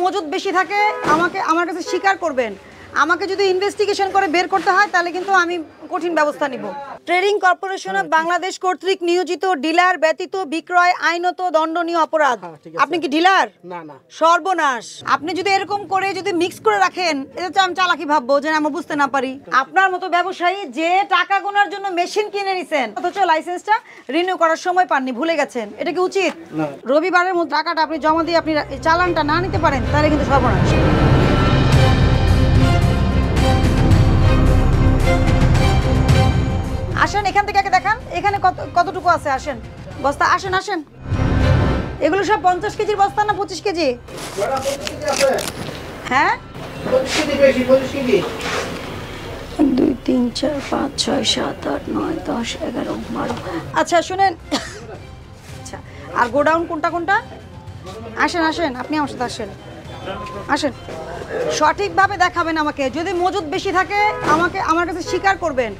মজুদ বেশি থাকে আমাকে আমার কাছে স্বীকার করবেন। আমাকে যদি ইনভেস্টিগেশন করে বের করতে হয় তাহলে কিন্তু আমি কঠিন ব্যবস্থা নিব। ট্রেডিং কর্পোরেশন অফ বাংলাদেশ কর্তৃক নিয়োজিত ডিলার ব্যতীত বিক্রয় আইনত দণ্ডনীয় অপরাধ। আপনি কি ডিলার? না না, সর্বনাশ। আপনি যদি এরকম করে যদি মিক্স করে রাখেন এটা তো আমি চালাকি ভাববো যে আমি বুঝতে না পারি। আপনার মতো ব্যবসায়ী যে টাকা গোনার জন্য মেশিন কিনে নিছেন অথচ লাইসেন্সটা রিনিউ করার সময় পাননি, ভুলে গেছেন, এটা কি উচিত? রবিবারের মধ্যে টাকাটা আপনি জমা দিয়ে আপনি চালানটা না নিতে পারেন তাহলে কিন্তু সর্বনাশ। আসেন এখান থেকে দেখান এখানে কতটুকু আছে, আসেন বস্তা, আসেন আসেন। এগুলো সব 50 কেজির বস্তা না 25 কেজি? হ্যাঁ 1 2 3 4 5 6 7 8 9 10 11 12। আচ্ছা শুনেন, আচ্ছা আর গোডাউন কোনটা কোনটা? আসেন আসেন, আপনি আমার সাথে আসেন, আসেন সঠিকভাবে দেখাবেন আমাকে। যদি মজুদ বেশি থাকে আমাকে আমার কাছে স্বীকার করবেন।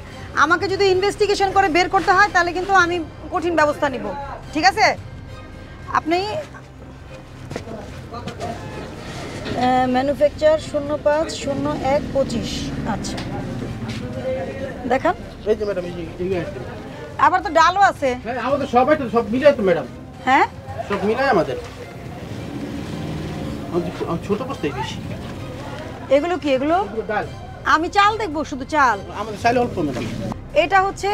আমাকে যদি ইনভেস্টিগেশন করে বের করতে হয় তাহলে কিন্তু আমি কঠিন ব্যবস্থা নিব, ঠিক আছে? আপনি ম্যানুফ্যাকচার 050125। আচ্ছা দেখান। এই যে ম্যাডাম, এই যে আবার তো ডালও আছে। হ্যাঁ আমাদের সবাই তো সব মিলাই তো ম্যাডাম। হ্যাঁ সব মিলাই আমাদের ছোট বস্তাই বেশি। এগুলো কি? এগুলো ডাল। আমি চাল দেখবো, শুধু চাল? আমাদের চাইলে অল্প ম্যাডাম। এটা হচ্ছে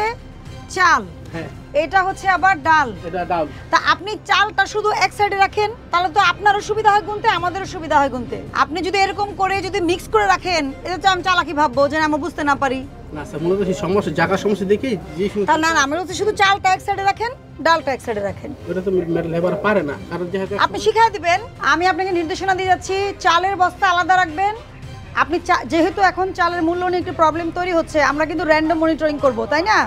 চাল, হ্যাঁ এটা হচ্ছে আবার ডাল। এটা ডাল। তা আপনি চালটা শুধু এক সাইডে রাখেন তাহলে তো আপনারও সুবিধা হয় গুনতে, আমাদেরও সুবিধা হয় গুনতে। আপনি যদি এরকম করে যদি মিক্স করে রাখেন এটা তো আমি চালাকি ভাববো যে আমি বুঝতে না পারি। না স্যার, মূলত সেই সমস্যা জায়গা সমস্যা দেখি যে তা না না, আমি বলছি শুধু চালটা এক সাইডে রাখেন, ডালটা এক সাইডে রাখেন। ওটা তো লেবার পারে না, কারণ যেহেতু আপনি শিখিয়ে দিবেন। আমি আপনাকে নির্দেশনা দিয়ে যাচ্ছি, চালের বস্তা আলাদা রাখবেন। আপনি যেহেতু এখন চালের মূল্য নিয়ে একটু প্রবলেম তৈরি হচ্ছে, আমরা কিন্তু র্যান্ডম মনিটরিং করব, তাই না?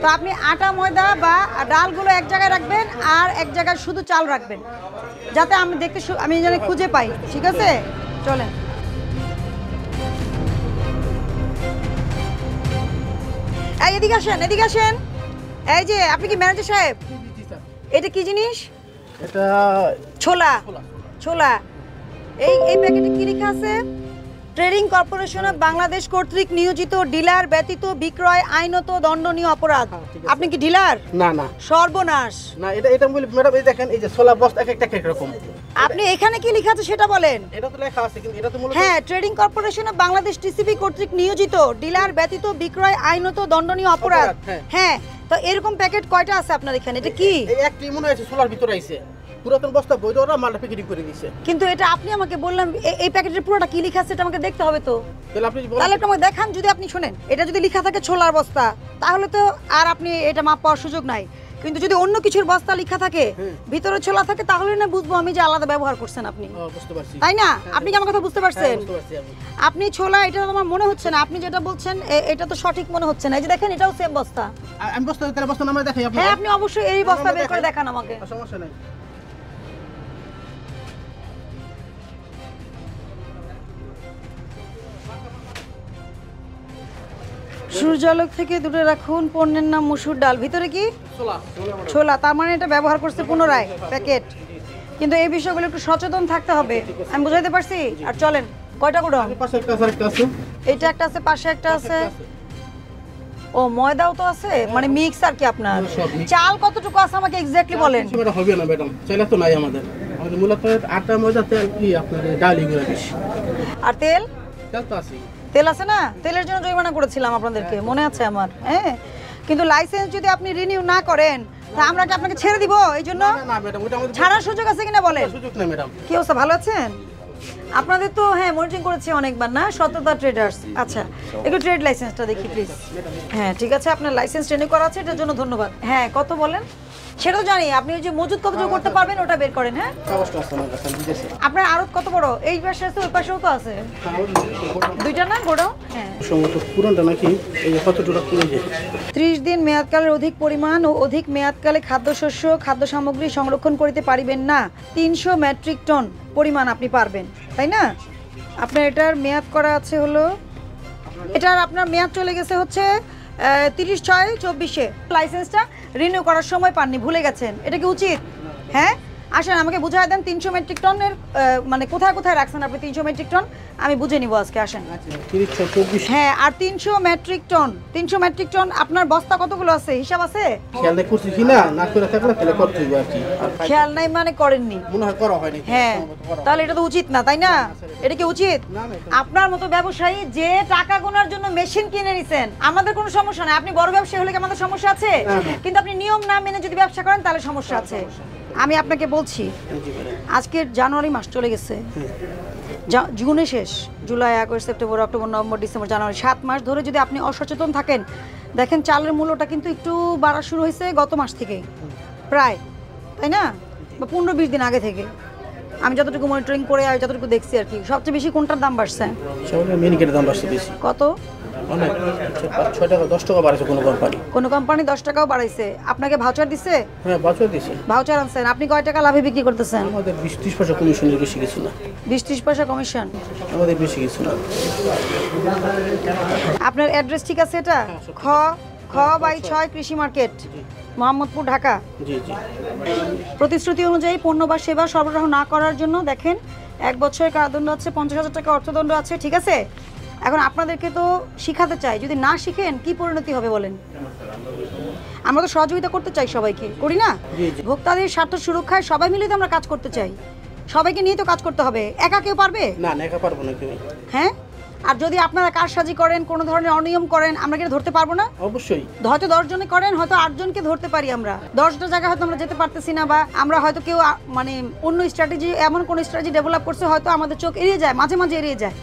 তো আপনি আটা ময়দা বা ডালগুলো এক জায়গায় রাখবেন আর এক জায়গায় শুধু চাল রাখবেন, যাতে আমি দেখতে আমি যেন খুঁজে পাই, ঠিক আছে? চলেন। এই এদিকে আসেন, এদিকে আসেন। এই যে আপনি কি ম্যানেজার সাহেব? এটা কি জিনিস? এটা ছোলা। ছোলা। এই প্যাকেটে কি লেখা আছে? ট্রেডিং কর্পোরেশন অফ বাংলাদেশ কর্তৃক নিয়োজিত ডিলার ব্যতীত বিক্রয় আইনত দণ্ডনীয় অপরাধ। আপনি কি ডিলার? না না, সর্বনাশ। না এটা বলি ম্যাডাম, এই দেখেন এই যে ছোলা বস্তা এক এক রকম। আপনি এখানে কি লেখা আছে সেটা বলেন। এটা তো লেখা আছে কিন্তু এটা তো মূলত হ্যাঁ, trading corporation of Bangladesh TCB কর্তৃক নিয়োজিত ডিলার ব্যতীত বিক্রয় আইনত দণ্ডনীয় অপরাধ। হ্যাঁ, তো এরকম প্যাকেট কয়টা আছে আপনার এখানে? এটা কি? এই একটি মনে হচ্ছে ছোলার ভিতরে আইছে, পুরাতন বস্তা বইরা ওরা মালটা প্যাকেটিং করে দিয়েছে। কিন্তু এটা আপনি আমাকে বললেন এই প্যাকেটের পুরোটা কি লেখা আছে এটা আমাকে দেখতে হবে তো। তাহলে একটু আমাকে দেখান। যদি আপনি শুনেন এটা যদি লেখা থাকে ছোলার বস্তা তাহলে তো আর আপনি এটা মাপ পাওয়ার সুযোগ নাই। কিন্তু যদি অন্য কিছুর বস্তা লেখা থাকে, ভিতরে ছোলা থাকে, তাহলে না বুঝবো আমি যে আলাদা ব্যবহার করছেন আপনি। বুঝতে পারছি, তাই না? আপনি কি আমার কথা বুঝতে পারছেন? বুঝতে পারছি আমি। আপনি ছোলা, এটা তো আমার মনে হচ্ছে না। আপনি যেটা বলছেন এটা তো সঠিক মনে হচ্ছে না। এই যে দেখেন, এটাও সেম বস্তা। আমি বস্তা তাহলে বস্তা নামে দেখাই আপনাকে। হ্যাঁ, আপনি অবশ্যই এই বস্তা বের করে দেখান আমাকে। সমস্যা নাই। সূর্যালোক থেকে দূরে রাখুন পণ্যের নাম মসুর ডাল। ভিতরে কি? ছোলা। তার মানে এটা ব্যবহার করছে পুনরায় প্যাকেট। কিন্তু এই বিষয়গুলো একটু সচেতন থাকতে হবে। আমি বুঝাইতে পারছি? আর চলেন। কয়টা করে? পাশে একটা আছে। এটা একটা আছে, পাশে একটা আছে। ও ময়দাও তো আছে, মানে মিক্স আর কি আপনার। চাল কতটুকু আছে আমাকে এক্স্যাক্টলি বলেন। সেটা হবে না ম্যাডাম, চাইলে তো নাই আমাদের। আমাদের মূলত আটা ময়দা তেল কি আপনার ডাল এগুলো বেশি। আর তেল? তেল তো আছে। তেল আছে না? তেলের জন্য জরিমানা করেছিলাম আপনাদেরকে, মনে আছে আমার। হ্যাঁ, কিন্তু লাইসেন্স যদি আপনি রিনিউ না করেন তা আমরা কি আপনাকে ছেড়ে দিব? এই জন্য না ম্যাডাম, ওটা আমাদের ছাড়ার সুযোগ আছে কিনা বলেন। সুযোগ নেই ম্যাডাম। কি অবস্থা, ভালো আছেন? আপনাদের তো হ্যাঁ মনিটরিং করেছি অনেকবার না, সততা ট্রেডার্স। আচ্ছা, একটু ট্রেড লাইসেন্সটা দেখি প্লিজ। হ্যাঁ ঠিক আছে, আপনার লাইসেন্স রিনিউ করা আছে, এটার জন্য ধন্যবাদ। হ্যাঁ কত বলেন? সেটা তো জানি। আপনি ওই যে মজুদ কত যোগ করতে পারবেন ওটা বের করেন। হ্যাঁ, কাগজটা আছে আমার কাছে, আমি দিতেছি। আপনার আড়ত কত বড়? এই পাশে আছে, ওই পাশেও তো আছে। দুইটা না গোডাউন? হ্যাঁ। সম্ভবত পুরনটা নাকি এই যে কতটুকু কিনে যে 30 দিন মেয়াদকালের অধিক পরিমাণ ও অধিক মেয়াদকালে খাদ্যশস্য খাদ্য সামগ্রী সংরক্ষণ করিতে পারিবেন না। 300 মেট্রিক টন পরিমাণ আপনি পারবেন, তাই না? আপনার এটার মেয়াদ করা আছে হলো, এটার আপনার মেয়াদ চলে গেছে হচ্ছে 30/6/24। লাইসেন্সটা রিনিউ করার সময় পাননি, ভুলে গেছেন, এটা কি উচিত? হ্যাঁ, আসেন আমাকে বুঝাই দেন 300 মেট্রিক টনের মানে কোথায় কোথায় রাখছেন আপনি 300 মেট্রিক টন আমি বুঝে নিব আজকে আসেন। 30-24 হ্যাঁ আর 300 মেট্রিক টন আপনার বস্তা কতগুলো আছে হিসাব আছে? খেয়াল করছি কি না করে থাকলে তাহলে করতে হবে আর কি। খেয়াল নাই মানে করেননি মনে হয় করা হয়নি। হ্যাঁ তাহলে এটা তো উচিত না তাই না? এটা কি উচিত? আপনার মতো ব্যবসায়ী যে টাকা গোনার জন্য মেশিন কিনে নিছেন আমাদের কোনো সমস্যা নাই, আপনি বড় ব্যবসায়ী হলে কি আমাদের সমস্যা আছে? কিন্তু আপনি নিয়ম না মেনে যদি ব্যবসা করেন তাহলে সমস্যা আছে। আমি আপনাকে বলছি আজকের জানুয়ারি মাস চলে গেছে, জুনে শেষ, July August September October November December January 7 মাস ধরে যদি আপনি অসচেতন থাকেন দেখেন চালের মূল্যটা কিন্তু একটু বাড়া শুরু হয়েছে গত মাস থেকে প্রায়, তাই না? বা 15-20 দিন আগে থেকে আমি যতটুকু মনিটরিং করে আর যতটুকু দেখছি আর কি। সবচেয়ে বেশি কোনটার দাম বাড়ছে? মিনিকেটের দাম বাড়ছে বেশি। কত? অনেক 6 টাকা 10 টাকা বাড়াইছে কোন কোম্পানি 10 টাকাও বাড়াইছে। আপনাকে ভাউচার দিছে? হ্যাঁ ভাউচার দিছে। ভাউচার আনছেন, আপনি কয় টাকা লাভে বিক্রি করতেছেন? আমাদের 20-30 পয়সা কমিশনের বেশি কিছু না। 20-30 পয়সা কমিশন আমাদের বেশি কিছু না। আপনার অ্যাড্রেস ঠিক আছে এটা? খ/6 কৃষি মার্কেট, মোহাম্মদপুর, ঢাকা। জি জি। প্রতিশ্রুতি অনুযায়ী পণ্য বা সেবা সরবরাহ না করার জন্য দেখেন 1 বছরের কারাদণ্ড আছে, 50,000 টাকা অর্থদণ্ড আছে, ঠিক আছে? এখন আপনাদেরকে তো শিখাতে চাই, যদি না শিখেন কি পরিণতি হবে বলেন? আমরা তো সহযোগিতা করতে চাই সবাইকে, করি না? ভোক্তাদের স্বার্থ সুরক্ষায় সবাই মিলে তো আমরা কাজ করতে চাই, সবাইকে নিয়ে তো কাজ করতে হবে। একা কেউ পারবে না? না একা পারবো না কেউ। হ্যাঁ আর যদি আপনারা কারসাজি করেন কোনো ধরনের অনিয়ম করেন আমরা কি ধরতে পারবো না? অবশ্যই। হয়তো 10 জনে করেন, হয়তো 8 জনকে ধরতে পারি আমরা, 10টা জায়গায় হয়তো আমরা যেতে পারতেছি না, বা আমরা হয়তো কেউ মানে অন্য স্ট্র্যাটেজি এমন কোনো স্ট্র্যাটেজি ডেভেলপ করছে হয়তো আমাদের চোখ এড়িয়ে যায়, মাঝে মাঝে এড়িয়ে যায়,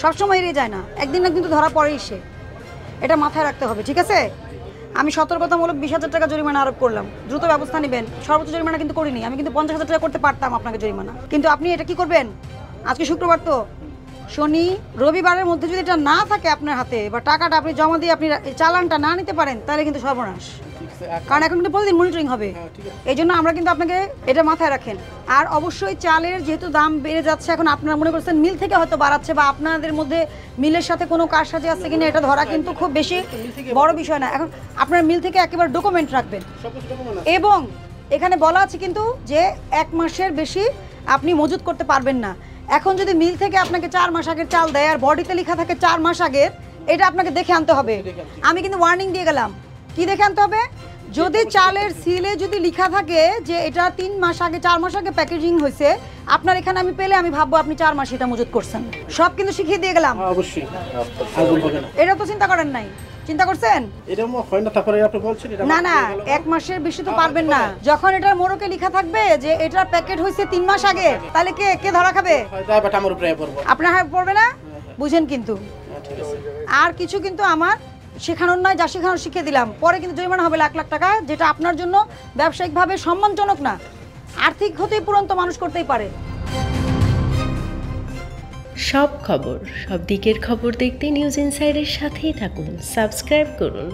সবসময় এড়িয়ে যায় না, একদিন না কিন্তু ধরা পড়েই সে, এটা মাথায় রাখতে হবে, ঠিক আছে? আমি সতর্কতামূলক 20,000 টাকা জরিমানা আরোপ করলাম, দ্রুত ব্যবস্থা নেবেন। সর্বোচ্চ জরিমানা কিন্তু করিনি আমি, কিন্তু 50,000 টাকা করতে পারতাম আপনাকে জরিমানা, কিন্তু আপনি এটা কি করবেন? আজকে শুক্রবার তো, শনি রবিবারের মধ্যে যদি এটা না থাকে আপনার হাতে বা টাকাটা আপনি জমা দিয়ে আপনি চালানটা না নিতে পারেন তাহলে কিন্তু সর্বনাশ, কারণ এখন কিন্তু প্রতিদিন মনিটরিং হবে। এই জন্য আমরা কিন্তু আপনাকে এটা মাথায় রাখেন। আর অবশ্যই চালের যেহেতু দাম বেড়ে যাচ্ছে, এখন আপনারা মনে করছেন মিল থেকে হয়তো বাড়াচ্ছে বা আপনাদের মধ্যে মিলের সাথে কোনো কারসাজি আছে কিনা এটা ধরা কিন্তু খুব বেশি বড় বিষয় না। এখন আপনার মিল থেকে একেবারে ডকুমেন্ট রাখবেন, এবং এখানে বলা আছে কিন্তু যে 1 মাসের বেশি আপনি মজুত করতে পারবেন না। এখন যদি মিল থেকে আপনাকে 4 মাস আগের চাল দেয় আর বডিতে লেখা থাকে 4 মাস আগের, এটা আপনাকে দেখে আনতে হবে। আমি কিন্তু ওয়ার্নিং দিয়ে গেলাম, কি দেখে আনতে হবে? যদি চালের সিলে যদি লেখা থাকে যে এটা 3 মাস আগে 4 মাস আগে প্যাকেজিং হয়েছে, আপনার এখানে আমি পেলে আমি ভাববো আপনি 4 মাস এটা মজুত করছেন। সব কিন্তু শিখিয়ে দিয়ে গেলাম। অবশ্যই এটা তো চিন্তা করেন নাই, চিন্তা করছেন? না না 1 মাসের বেশি তো পারবেন না। যখন এটার মোড়কে লেখা থাকবে যে এটার প্যাকেট হয়েছে 3 মাস আগে, তাহলে কে ধরা খাবে? আপনার হাতে পড়বে না, বুঝেন কিন্তু। আর কিছু কিন্তু আমার শেখানোর নয়, যা শেখানোর শিখিয়ে দিলাম, পরে কিন্তু জরিমানা হবে লাখ লাখ টাকা, যেটা আপনার জন্য ব্যবসায়িকভাবে সম্মানজনক না। আর্থিক ক্ষতিপূরণ তো মানুষ করতেই পারে। সব খবর, সব দিকের খবর দেখতে নিউজ ইনসাইডের সাথেই থাকুন, সাবস্ক্রাইব করুন।